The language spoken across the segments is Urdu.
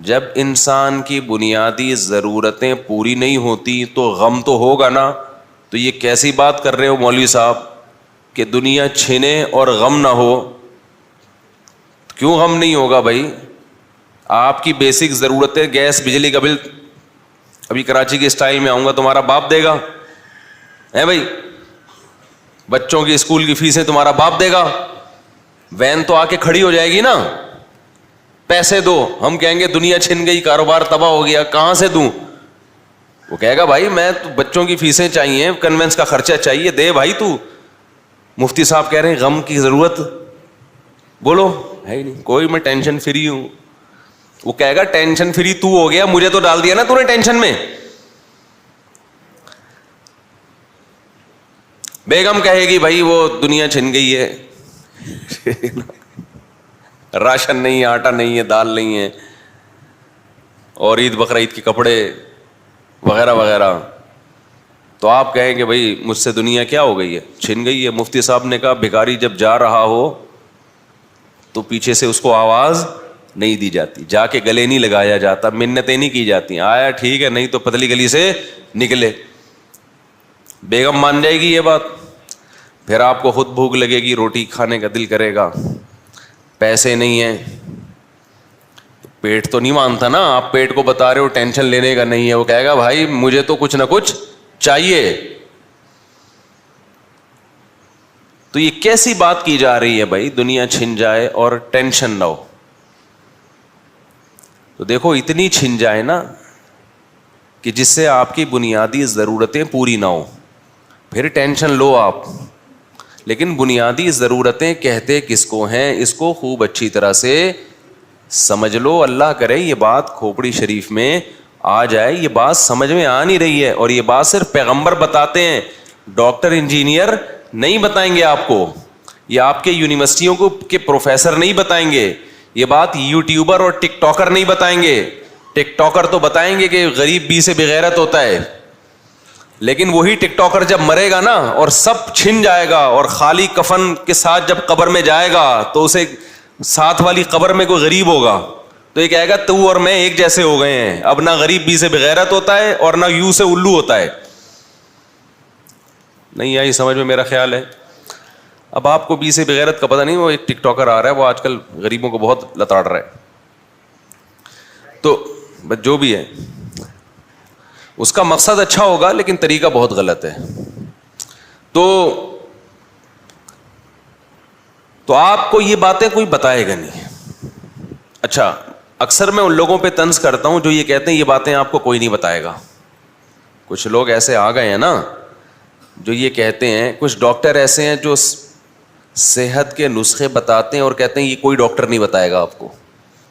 جب انسان کی بنیادی ضرورتیں پوری نہیں ہوتی تو غم تو ہوگا نا. تو یہ کیسی بات کر رہے ہو مولوی صاحب کہ دنیا چھنے اور غم نہ ہو؟ کیوں غم نہیں ہوگا بھائی؟ آپ کی بیسک ضرورتیں گیس بجلی کا بل ابھی کراچی کے اسٹائل میں آؤں گا تمہارا باپ دے گا ہے بھائی؟ بچوں کی اسکول کی فیسیں تمہارا باپ دے گا؟ وین تو آ کے کھڑی ہو جائے گی نا. پیسے دو، ہم کہیں گے دنیا چھن گئی، کاروبار تباہ ہو گیا، کہاں سے دوں؟ وہ کہے گا بھائی میں تو بچوں کی فیسیں چاہیے، کنوینس کا خرچہ چاہیے، دے بھائی تو. مفتی صاحب کہہ رہے ہیں غم کی ضرورت بولو ہے ہی نہیں کوئی، میں ٹینشن فری ہوں. وہ کہے گا ٹینشن فری تو ہو گیا، مجھے تو ڈال دیا نا تو نے ٹینشن میں. بیگم کہے گی بھائی وہ دنیا چھن گئی ہے، راشن نہیں ہے، آٹا نہیں ہے، دال نہیں ہے، اور عید بقرعید کے کپڑے وغیرہ وغیرہ. تو آپ کہیں کہ بھائی مجھ سے دنیا کیا ہو گئی ہے، چھن گئی ہے. مفتی صاحب نے کہا بھکاری جب جا رہا ہو تو پیچھے سے اس کو آواز نہیں دی جاتی، جا کے گلے نہیں لگایا جاتا، منتیں نہیں کی جاتی، آیا ٹھیک ہے نہیں تو پتلی گلی سے نکلے. بیگم مان جائے گی یہ بات. پھر آپ کو خود بھوک لگے گی، روٹی کھانے کا دل کرے گا، پیسے نہیں ہیں. پیٹ تو نہیں مانتا نا، آپ پیٹ کو بتا رہے ہو ٹینشن لینے کا نہیں ہے، وہ کہے گا بھائی مجھے تو کچھ نہ کچھ چاہیے. تو یہ کیسی بات کی جا رہی ہے بھائی دنیا چھن جائے اور ٹینشن نہ ہو؟ تو دیکھو اتنی چھن جائے نا کہ جس سے آپ کی بنیادی ضرورتیں پوری نہ ہو، پھر ٹینشن لو آپ. لیکن بنیادی ضرورتیں کہتے کس کو ہیں، اس کو خوب اچھی طرح سے سمجھ لو. اللہ کرے یہ بات کھوپڑی شریف میں آ جائے. یہ بات سمجھ میں آ نہیں رہی ہے، اور یہ بات صرف پیغمبر بتاتے ہیں، ڈاکٹر انجینئر نہیں بتائیں گے آپ کو، یہ آپ کے یونیورسٹیوں کو کے پروفیسر نہیں بتائیں گے، یہ بات یوٹیوبر اور ٹک ٹاکر نہیں بتائیں گے. ٹک ٹاکر تو بتائیں گے کہ غریب بی سے بغیرت ہوتا ہے، لیکن وہی ٹک ٹاکر جب مرے گا نا اور سب چھن جائے گا اور خالی کفن کے ساتھ جب قبر میں جائے گا تو اسے ساتھ والی قبر میں کوئی غریب ہوگا تو یہ کہے گا تو اور میں ایک جیسے ہو گئے ہیں. اب نہ غریب بی سے بغیرت ہوتا ہے اور نہ یو سے الو ہوتا ہے. نہیں آئی سمجھ میں میرا خیال ہے. اب آپ کو بی سے بغیرت کا پتہ نہیں، وہ ایک ٹک ٹاکر آ رہا ہے، وہ آج کل غریبوں کو بہت لتاڑ رہا ہے. تو بس جو بھی ہے اس کا مقصد اچھا ہوگا لیکن طریقہ بہت غلط ہے. تو آپ کو یہ باتیں کوئی بتائے گا نہیں. اچھا اکثر میں ان لوگوں پہ طنز کرتا ہوں جو یہ کہتے ہیں یہ باتیں آپ کو کوئی نہیں بتائے گا. کچھ لوگ ایسے آ گئے ہیں نا جو یہ کہتے ہیں، کچھ ڈاکٹر ایسے ہیں جو صحت کے نسخے بتاتے ہیں اور کہتے ہیں یہ کوئی ڈاکٹر نہیں بتائے گا آپ کو.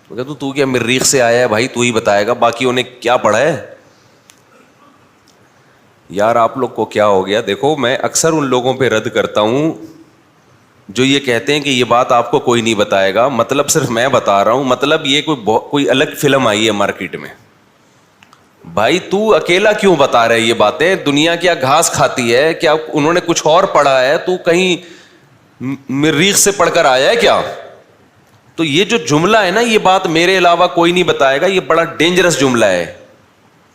تو کیا مریخ سے آیا ہے بھائی، تو ہی بتائے گا، باقی انہیں کیا پڑھا ہے. یار آپ لوگ کو کیا ہو گیا؟ دیکھو میں اکثر ان لوگوں پہ رد کرتا ہوں جو یہ کہتے ہیں کہ یہ بات آپ کو کوئی نہیں بتائے گا، مطلب صرف میں بتا رہا ہوں، مطلب یہ کوئی الگ فلم آئی ہے مارکیٹ میں. بھائی تو اکیلا کیوں بتا رہے یہ باتیں؟ دنیا کیا گھاس کھاتی ہے؟ کیا انہوں نے کچھ اور پڑھا ہے؟ تو کہیں مریخ سے پڑھ کر آیا ہے کیا؟ تو یہ جو جملہ ہے نا، یہ بات میرے علاوہ کوئی نہیں بتائے گا، یہ بڑا ڈینجرس جملہ ہے.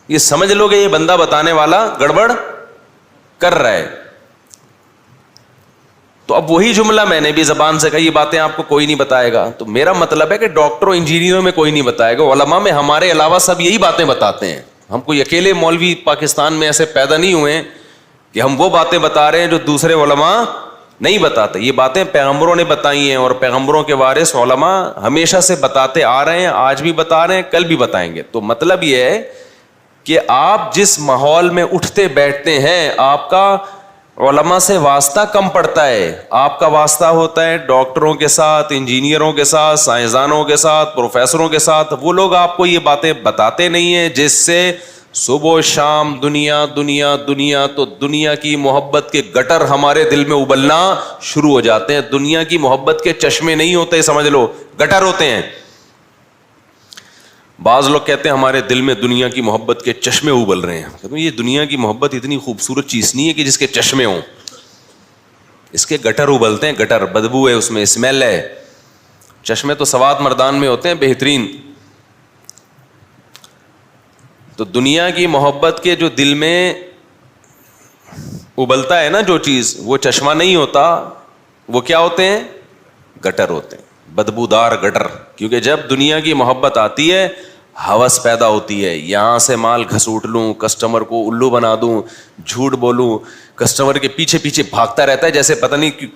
یہ سمجھ لو کہ یہ بندہ بتانے والا گڑبڑ کر رہا ہے. تو اب وہی جملہ میں نے بھی زبان سے کہا، یہ باتیں آپ کو کوئی نہیں بتائے گا. تو میرا مطلب ہے کہ ڈاکٹروں انجینئروں میں کوئی نہیں بتائے گا، علماء میں ہمارے علاوہ سب یہی باتیں بتاتے ہیں. ہم کوئی اکیلے مولوی پاکستان میں ایسے پیدا نہیں ہوئے کہ ہم وہ باتیں بتا رہے ہیں جو دوسرے علماء نہیں بتاتے. یہ باتیں پیغمبروں نے بتائی ہیں، اور پیغمبروں کے وارث علماء ہمیشہ سے بتاتے آ رہے ہیں، آج بھی بتا رہے ہیں، کل بھی بتائیں گے. تو مطلب یہ ہے کہ آپ جس ماحول میں اٹھتے بیٹھتے ہیں آپ کا علماء سے واسطہ کم پڑتا ہے. آپ کا واسطہ ہوتا ہے ڈاکٹروں کے ساتھ، انجینئروں کے ساتھ، سائنسدانوں کے ساتھ، پروفیسروں کے ساتھ. وہ لوگ آپ کو یہ باتیں بتاتے نہیں ہیں جس سے صبح و شام دنیا دنیا دنیا، تو دنیا کی محبت کے گٹر ہمارے دل میں ابلنا شروع ہو جاتے ہیں. دنیا کی محبت کے چشمے نہیں ہوتے، سمجھ لو گٹر ہوتے ہیں. بعض لوگ کہتے ہیں ہمارے دل میں دنیا کی محبت کے چشمے ابل رہے ہیں. کہتے ہیں یہ دنیا کی محبت اتنی خوبصورت چیز نہیں ہے کہ جس کے چشمے ہوں، اس کے گٹر ابلتے ہیں. گٹر بدبو ہے، اس میں اسمیل ہے. چشمے تو سوات مردان میں ہوتے ہیں بہترین. تو دنیا کی محبت کے جو دل میں ابلتا ہے نا جو چیز، وہ چشمہ نہیں ہوتا، وہ کیا ہوتے ہیں؟ گٹر ہوتے ہیں، بدبودار گٹر. کیونکہ جب دنیا کی محبت آتی ہے ہوس پیدا ہوتی ہے، یہاں سے مال گھسوٹ لوں، کسٹمر کو الو بنا دوں، جھوٹ بولوں، کسٹمر کے پیچھے پیچھے بھاگتا رہتا ہے جیسے پتہ نہیں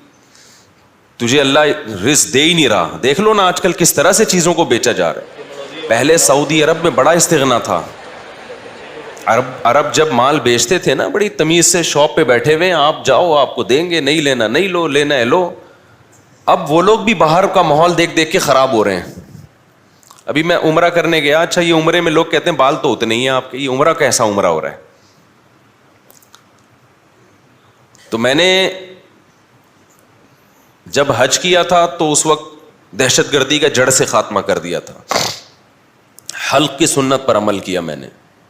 تجھے اللہ رزق دے ہی نہیں رہا. دیکھ لو نا آج کل کس طرح سے چیزوں کو بیچا جا رہا ہے. پہلے سعودی عرب میں بڑا استغنا تھا. عرب جب مال بیچتے تھے نا بڑی تمیز سے، شاپ پہ بیٹھے ہوئے، آپ جاؤ آپ کو دیں گے، نہیں لینا نہیں لو، لینا ہے لو. اب وہ لوگ بھی باہر کا ماحول دیکھ دیکھ کے خراب ہو رہے ہیں. ابھی میں عمرہ کرنے گیا، اچھا یہ عمرے میں لوگ کہتے ہیں بال تو ہوتے نہیں ہیں آپ کے، یہ عمرہ کیسا عمرہ ہو رہا ہے؟ تو میں نے جب حج کیا تھا تو اس وقت دہشت گردی کا جڑ سے خاتمہ کر دیا تھا. حلق کی سنت پر عمل کیا میں نے،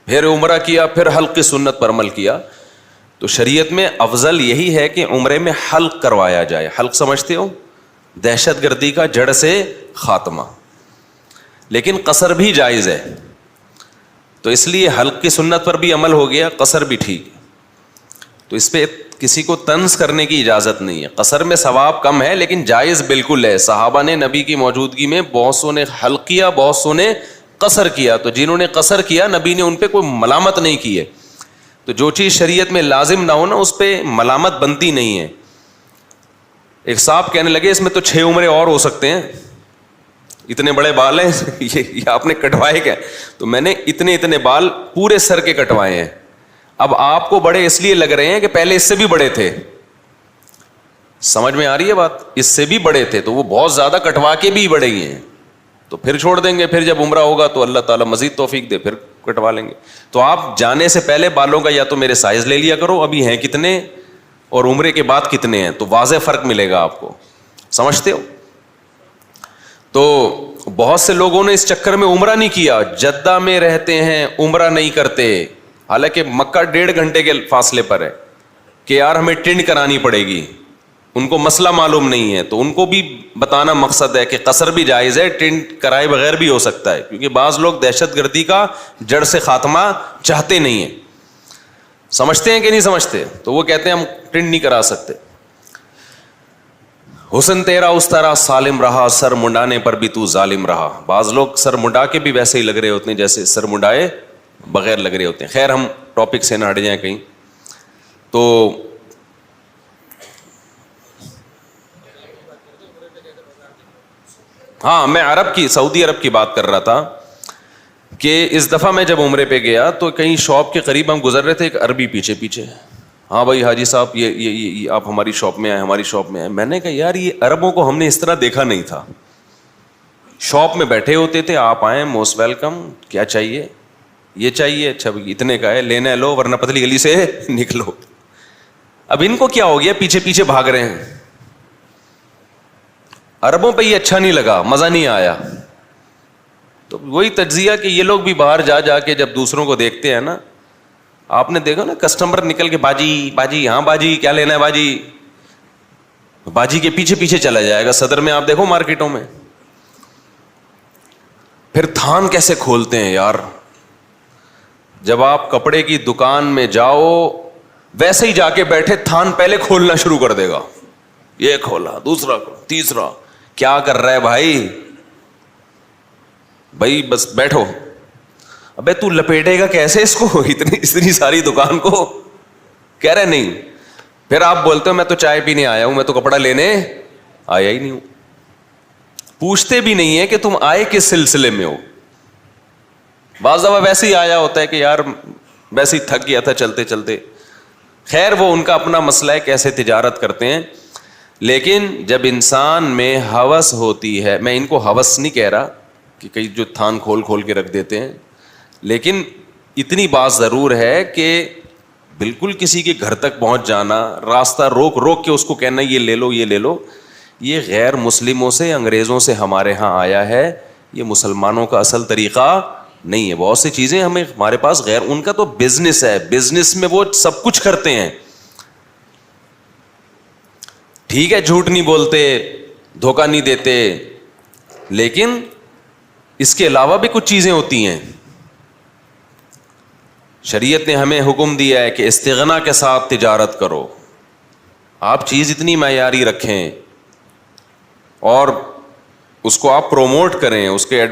پھر عمرہ کیا، پھر حلق کی سنت پر عمل کیا. تو شریعت میں افضل یہی ہے کہ عمرے میں حلق کروایا جائے. حلق سمجھتے ہو؟ دہشت گردی کا جڑ سے خاتمہ. لیکن قصر بھی جائز ہے، تو اس لیے حلق کی سنت پر بھی عمل ہو گیا، قصر بھی ٹھیک. تو اس پہ کسی کو طنز کرنے کی اجازت نہیں ہے. قصر میں ثواب کم ہے لیکن جائز بالکل ہے. صحابہ نے نبی کی موجودگی میں بہت سو نے حلق کیا، بہت سو نے قصر کیا. تو جنہوں نے قصر کیا نبی نے ان پہ کوئی ملامت نہیں کی ہے. تو جو چیز شریعت میں لازم نہ ہو نا اس پہ ملامت بنتی نہیں ہے. ایک صاحب کہنے لگے اس میں تو 6 عمرے اور ہو سکتے ہیں، اتنے بڑے بال ہیں یہ آپ نے کٹوائے کیا؟ تو میں نے اتنے بال پورے سر کے کٹوائے ہیں. اب آپ کو بڑے اس لیے لگ رہے ہیں کہ پہلے اس سے بھی بڑے تھے. سمجھ میں آ رہی ہے بات؟ اس سے بھی بڑے تھے تو وہ بہت زیادہ کٹوا کے بھی بڑے ہی ہیں. تو پھر چھوڑ دیں گے، پھر جب عمرہ ہوگا تو اللہ تعالیٰ مزید توفیق دے پھر کٹوا لیں گے. تو آپ جانے سے پہلے بالوں کا یا تو میرے سائز لے لیا کرو ابھی ہیں کتنے اور عمرے کے بعد کتنے ہیں، تو واضح فرق ملے گا آپ کو. سمجھتے ہو؟ تو بہت سے لوگوں نے اس چکر میں عمرہ نہیں کیا، جدہ میں رہتے ہیں عمرہ نہیں کرتے، حالانکہ مکہ 1.5 گھنٹے کے فاصلے پر ہے، کہ یار ہمیں ٹینٹ کرانی پڑے گی. ان کو مسئلہ معلوم نہیں ہے. تو ان کو بھی بتانا مقصد ہے کہ قصر بھی جائز ہے، ٹینٹ کرائے بغیر بھی ہو سکتا ہے. کیونکہ بعض لوگ دہشت گردی کا جڑ سے خاتمہ چاہتے نہیں ہیں. سمجھتے ہیں کہ نہیں سمجھتے؟ تو وہ کہتے ہیں ہم ٹینٹ نہیں کرا سکتے. حسن تیرا اس طرح سالم رہا، سر منڈانے پر بھی تو ظالم رہا. بعض لوگ سر منڈا کے بھی ویسے ہی لگ رہے ہوتے ہیں جیسے سر منڈائے بغیر لگ رہے ہوتے ہیں. خیر ہم ٹاپک سے نہ ہٹ جائیں کہیں. تو ہاں میں سعودی عرب کی بات کر رہا تھا کہ اس دفعہ میں جب عمرے پہ گیا تو کہیں شاپ کے قریب ہم گزر رہے تھے، ایک عربی پیچھے ہاں بھائی حاجی صاحب یہ آپ ہماری شاپ میں آئے، ہماری شاپ میں آئے. میں نے کہا یار یہ عربوں کو ہم نے اس طرح دیکھا نہیں تھا. شاپ میں بیٹھے ہوتے تھے، آپ آئیں موسٹ ویلکم، کیا چاہیے؟ یہ چاہیے، اچھا اتنے کا ہے، لینا ہے لو ورنہ پتلی گلی سے نکلو. اب ان کو کیا ہو گیا، پیچھے بھاگ رہے ہیں. عربوں پہ یہ اچھا نہیں لگا، مزہ نہیں آیا. تو وہی تجزیہ کہ یہ لوگ بھی باہر جا کے جب دوسروں کو دیکھتے ہیں نا، آپ نے دیکھا نا کسٹمر نکل کے باجی ہاں باجی کیا لینا ہے باجی کے پیچھے چلا جائے گا. صدر میں آپ دیکھو مارکیٹوں میں پھر تھان کیسے کھولتے ہیں یار. جب آپ کپڑے کی دکان میں جاؤ ویسے ہی جا کے بیٹھے تھان پہلے کھولنا شروع کر دے گا. یہ کھولا، دوسرا تیسرا، کیا کر رہا ہے بھائی بس بیٹھو. ابے تو لپیٹے گا کیسے اس کو اتنی ساری دکان کو؟ کہہ رہے نہیں. پھر آپ بولتے ہو میں تو چائے پینے آیا ہوں، میں تو کپڑا لینے آیا ہی نہیں ہوں. پوچھتے بھی نہیں ہے کہ تم آئے کس سلسلے میں ہو. بعض دفعہ ویسے ہی آیا ہوتا ہے کہ یار ویسے ہی تھک گیا تھا چلتے چلتے. خیر وہ ان کا اپنا مسئلہ ہے کیسے تجارت کرتے ہیں. لیکن جب انسان میں ہوس ہوتی ہے، میں ان کو ہوس نہیں کہہ رہا کہ کئی جو تھان کھول کے رکھ دیتے ہیں، لیکن اتنی بات ضرور ہے کہ بالکل کسی کے گھر تک پہنچ جانا، راستہ روک کے اس کو کہنا یہ لے لو، یہ غیر مسلموں سے، انگریزوں سے ہمارے ہاں آیا ہے. یہ مسلمانوں کا اصل طریقہ نہیں ہے. بہت سی چیزیں ہمارے پاس غیر، ان کا تو بزنس ہے، بزنس میں وہ سب کچھ کرتے ہیں. ٹھیک ہے جھوٹ نہیں بولتے، دھوکہ نہیں دیتے، لیکن اس کے علاوہ بھی کچھ چیزیں ہوتی ہیں. شریعت نے ہمیں حکم دیا ہے کہ استغنا کے ساتھ تجارت کرو. آپ چیز اتنی معیاری رکھیں اور اس کو آپ پروموٹ کریں, اس کے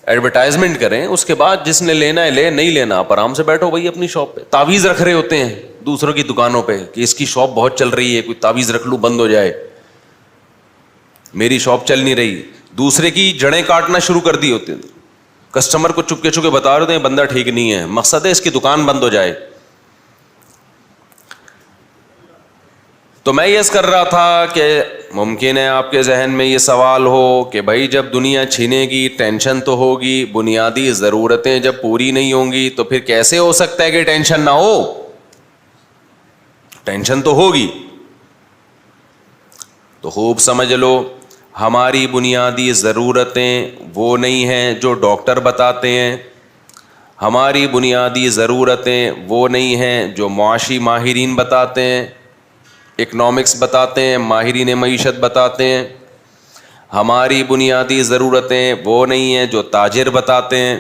ایڈورٹائزمنٹ کریں, اس کے بعد جس نے لینا ہے لے, نہیں لینا آپ آرام سے بیٹھو بھائی اپنی شاپ پہ. تعویذ رکھ رہے ہوتے ہیں دوسروں کی دکانوں پہ کہ اس کی شاپ بہت چل رہی ہے, کوئی تعویذ رکھ لوں بند ہو جائے, میری شاپ چل نہیں رہی. دوسرے کی جڑیں کاٹنا شروع کر دی ہوتے ہیں, کسٹمر کو چپکے چپکے بتا رہے ہیں بندہ ٹھیک نہیں ہے, مقصد ہے اس کی دکان بند ہو جائے. تو میں یہ کر رہا تھا کہ ممکن ہے آپ کے ذہن میں یہ سوال ہو کہ بھائی جب دنیا چھینے گی ٹینشن تو ہوگی, بنیادی ضرورتیں جب پوری نہیں ہوں گی تو پھر کیسے ہو سکتا ہے کہ ٹینشن نہ ہو؟ ٹینشن تو ہوگی. تو خوب سمجھ لو, ہماری بنیادی ضرورتیں وہ نہیں ہیں جو ڈاکٹر بتاتے ہیں, ہماری بنیادی ضرورتیں وہ نہیں ہیں جو معاشی ماہرین بتاتے ہیں, اکنامکس بتاتے ہیں, ماہرین معیشت بتاتے ہیں. ہماری بنیادی ضرورتیں وہ نہیں ہیں جو تاجر بتاتے ہیں,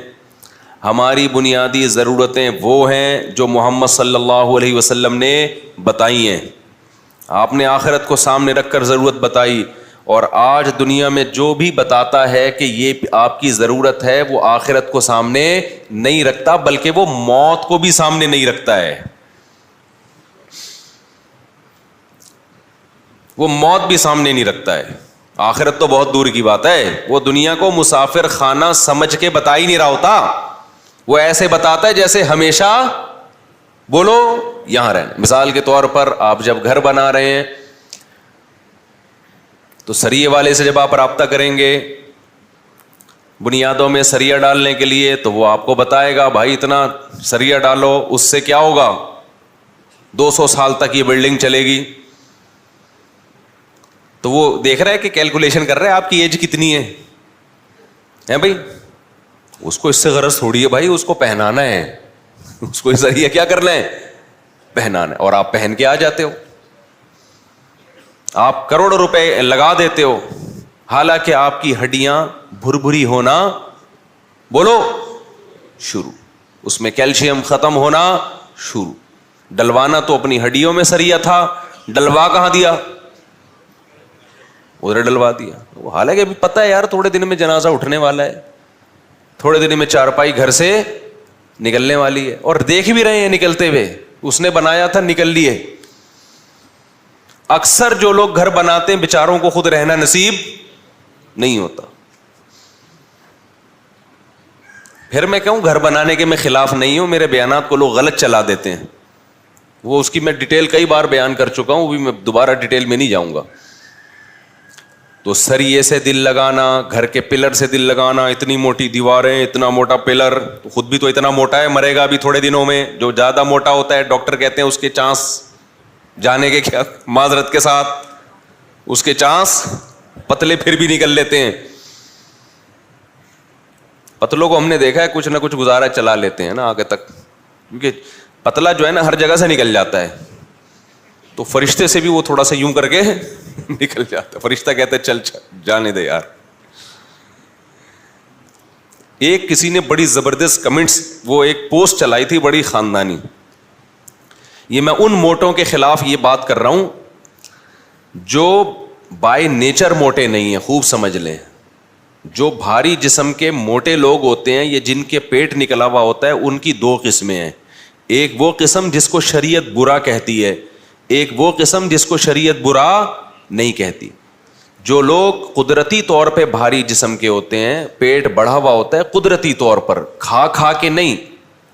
ہماری بنیادی ضرورتیں وہ ہیں جو محمد صلی اللہ علیہ وسلم نے بتائی ہیں. آپ نے آخرت کو سامنے رکھ کر ضرورت بتائی, اور آج دنیا میں جو بھی بتاتا ہے کہ یہ آپ کی ضرورت ہے وہ آخرت کو سامنے نہیں رکھتا, بلکہ وہ موت کو بھی سامنے نہیں رکھتا ہے. وہ موت بھی سامنے نہیں رکھتا ہے. آخرت تو بہت دور کی بات ہے, وہ دنیا کو مسافر خانہ سمجھ کے بتا ہی نہیں رہا ہوتا, وہ ایسے بتاتا ہے جیسے ہمیشہ بولو یہاں رہنا. مثال کے طور پر آپ جب گھر بنا رہے ہیں تو سریے والے سے جب آپ رابطہ کریں گے بنیادوں میں سریا ڈالنے کے لیے, تو وہ آپ کو بتائے گا بھائی اتنا سریا ڈالو, اس سے کیا ہوگا 200 سال تک یہ بلڈنگ چلے گی. تو وہ دیکھ رہا ہے کہ کیلکولیشن کر رہا ہے آپ کی ایج کتنی ہے بھائی, اس کو اس سے غرض تھوڑی ہے بھائی, اس کو پہنانا ہے, اس کو ذریعہ کیا کرنا ہے پہنانا ہے, اور آپ پہن کے آ جاتے ہو, آپ کروڑوں روپے لگا دیتے ہو, حالانکہ آپ کی ہڈیاں بھربھری ہونا بولو شروع, اس میں کیلشیم ختم ہونا شروع. ڈلوانا تو اپنی ہڈیوں میں سریا تھا, ڈلوا کہاں دیا؟ ادھر ڈلوا دیا. حالانکہ ابھی پتہ ہے یار تھوڑے دن میں جنازہ اٹھنے والا ہے, تھوڑے دن میں چارپائی گھر سے نکلنے والی ہے, اور دیکھ بھی رہے ہیں نکلتے ہوئے, اس نے بنایا تھا نکل لیے. اکثر جو لوگ گھر بناتے ہیں بیچاروں کو خود رہنا نصیب نہیں ہوتا. پھر میں کہوں گھر بنانے کے میں خلاف نہیں ہوں, میرے بیانات کو لوگ غلط چلا دیتے ہیں, وہ اس کی میں ڈیٹیل کئی بار بیان کر چکا ہوں, بھی میں دوبارہ ڈیٹیل میں نہیں جاؤں گا. تو سریے سے دل لگانا, گھر کے پلر سے دل لگانا, اتنی موٹی دیواریں, اتنا موٹا پلر, تو خود بھی تو اتنا موٹا ہے, مرے گا بھی تھوڑے دنوں میں. جو زیادہ موٹا ہوتا ہے ڈاکٹر کہتے ہیں اس کے چانس جانے کے, کیا معذرت کے ساتھ, اس کے چانس پتلے پھر بھی نکل لیتے ہیں. پتلوں کو ہم نے دیکھا ہے کچھ نہ کچھ گزارا چلا لیتے ہیں نا آگے تک, کیونکہ پتلا جو ہے نا ہر جگہ سے نکل جاتا ہے, تو فرشتے سے بھی وہ تھوڑا سا یوں کر کے نکل جاتا. فرشتہ کہتا ہے چل جانے دے یار. ایک کسی نے بڑی زبردست کمنٹس, وہ ایک پوسٹ چلائی تھی بڑی خاندانی. یہ میں ان موٹوں کے خلاف یہ بات کر رہا ہوں جو بائی نیچر موٹے نہیں ہیں, خوب سمجھ لیں. جو بھاری جسم کے موٹے لوگ ہوتے ہیں, یہ جن کے پیٹ نکلا ہوا ہوتا ہے, ان کی دو قسمیں ہیں. ایک وہ قسم جس کو شریعت برا کہتی ہے, ایک وہ قسم جس کو شریعت برا نہیں کہتی. جو لوگ قدرتی طور پہ بھاری جسم کے ہوتے ہیں, پیٹ بڑھا ہوا ہوتا ہے قدرتی طور پر, کھا کھا کے نہیں,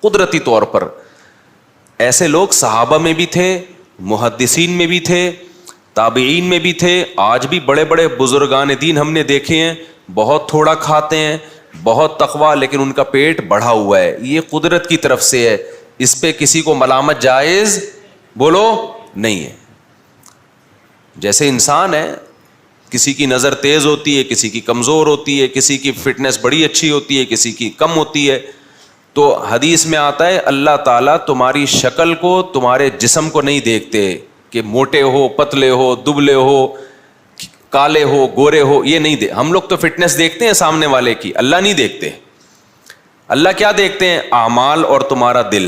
قدرتی طور پر, ایسے لوگ صحابہ میں بھی تھے, محدثین میں بھی تھے, تابعین میں بھی تھے. آج بھی بڑے بڑے بزرگان دین ہم نے دیکھے ہیں, بہت تھوڑا کھاتے ہیں, بہت تقویٰ, لیکن ان کا پیٹ بڑھا ہوا ہے. یہ قدرت کی طرف سے ہے, اس پہ کسی کو ملامت جائز بولو نہیں ہے. جیسے انسان ہے, کسی کی نظر تیز ہوتی ہے, کسی کی کمزور ہوتی ہے, کسی کی فٹنس بڑی اچھی ہوتی ہے, کسی کی کم ہوتی ہے. تو حدیث میں آتا ہے اللہ تعالیٰ تمہاری شکل کو, تمہارے جسم کو نہیں دیکھتے کہ موٹے ہو, پتلے ہو, دبلے ہو, کالے ہو, گورے ہو, یہ نہیں ہم لوگ تو فٹنس دیکھتے ہیں سامنے والے کی, اللہ نہیں دیکھتے. اللہ کیا دیکھتے ہیں؟ اعمال اور تمہارا دل،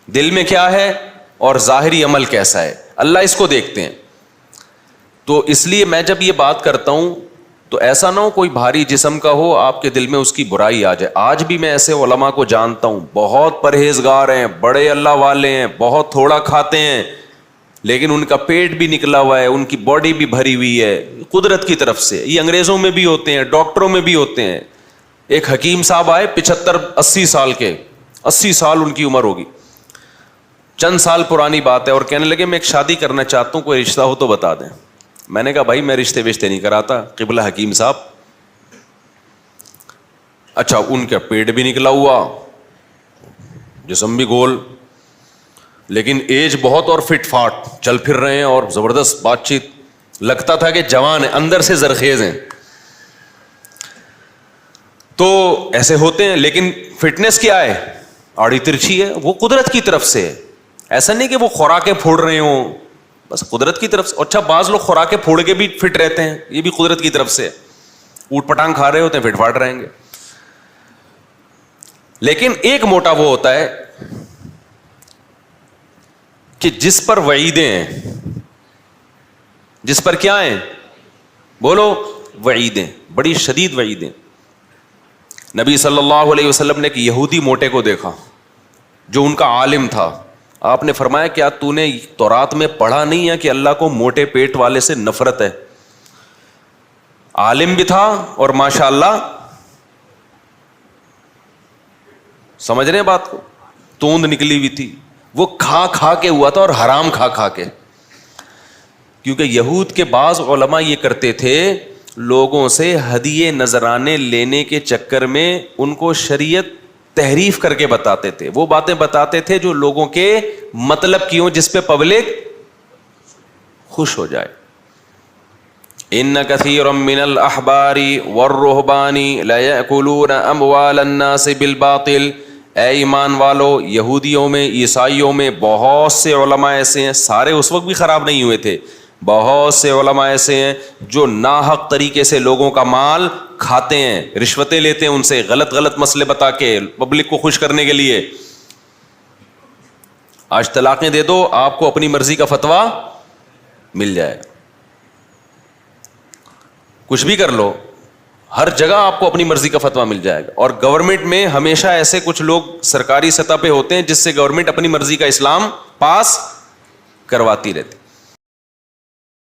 دل میں کیا ہے اور ظاہری عمل کیسا ہے، اللہ اس کو دیکھتے ہیں. تو اس لیے میں جب یہ بات کرتا ہوں تو ایسا نہ ہو کوئی بھاری جسم کا ہو آپ کے دل میں اس کی برائی آ جائے. آج بھی میں ایسے علماء کو جانتا ہوں بہت پرہیزگار ہیں، بڑے اللہ والے ہیں، بہت تھوڑا کھاتے ہیں، لیکن ان کا پیٹ بھی نکلا ہوا ہے، ان کی باڈی بھی بھری ہوئی ہے قدرت کی طرف سے. یہ انگریزوں میں بھی ہوتے ہیں، ڈاکٹروں میں بھی ہوتے ہیں. ایک حکیم صاحب آئے 75-80 سال کے، 80 سال ان کی عمر ہوگی، چند سال پرانی بات ہے، اور کہنے لگے میں ایک شادی کرنا چاہتا ہوں، کوئی رشتہ ہو تو بتا دیں. میں نے کہا بھائی میں رشتے وشتے نہیں کراتا. قبلہ حکیم صاحب، اچھا ان کا پیٹ بھی نکلا ہوا، جسم بھی گول، لیکن ایج بہت اور فٹ فاٹ، چل پھر رہے ہیں اور زبردست بات چیت، لگتا تھا کہ جوان ہیں، اندر سے زرخیز ہیں. تو ایسے ہوتے ہیں، لیکن فٹنس کیا ہے؟ آڑی ترچھی ہے، وہ قدرت کی طرف سے ہے. ایسا نہیں کہ وہ خوراکیں پھوڑ رہے ہوں، بس قدرت کی طرف سے. اچھا بعض لوگ خوراکیں پھوڑ کے بھی فٹ رہتے ہیں، یہ بھی قدرت کی طرف سے. اوٹ پٹانگ کھا رہے ہوتے ہیں، فٹ فاٹ رہیں گے. لیکن ایک موٹا وہ ہوتا ہے کہ جس پر وعیدیں ہیں، جس پر کیا ہیں؟ بولو، وعیدیں، بڑی شدید وعیدیں. نبی صلی اللہ علیہ وسلم نے ایک یہودی موٹے کو دیکھا جو ان کا عالم تھا. آپ نے فرمایا کیا تو نے تورات میں پڑھا نہیں ہے کہ اللہ کو موٹے پیٹ والے سے نفرت ہے؟ عالم بھی تھا اور ماشاءاللہ، سمجھ رہے ہیں بات کو، توند نکلی ہوئی تھی. وہ کھا کھا کے ہوا تھا اور حرام کھا کھا کے. کیونکہ یہود کے بعض علماء یہ کرتے تھے، لوگوں سے ہدیے نذرانے لینے کے چکر میں ان کو شریعت تحریف کر کے بتاتے تھے، وہ باتیں بتاتے تھے جو لوگوں کے مطلب کی ہوں، جس پہ پبلک خوش ہو جائے. ان کثیرا من الاحبار والرہبان لیأکلون اموال الناس بالباطل. اے ایمان والو، یہودیوں میں، عیسائیوں میں بہت سے علماء ایسے ہیں، سارے اس وقت بھی خراب نہیں ہوئے تھے، بہت سے علماء ایسے ہیں جو ناحق طریقے سے لوگوں کا مال کھاتے ہیں، رشوتیں لیتے ہیں ان سے، غلط غلط مسئلے بتا کے پبلک کو خوش کرنے کے لیے. آج طلاقیں دے دو، آپ کو اپنی مرضی کا فتویٰ مل جائے، کچھ بھی کر لو، ہر جگہ آپ کو اپنی مرضی کا فتویٰ مل جائے گا. اور گورنمنٹ میں ہمیشہ ایسے کچھ لوگ سرکاری سطح پہ ہوتے ہیں جس سے گورنمنٹ اپنی مرضی کا اسلام پاس کرواتی رہتی.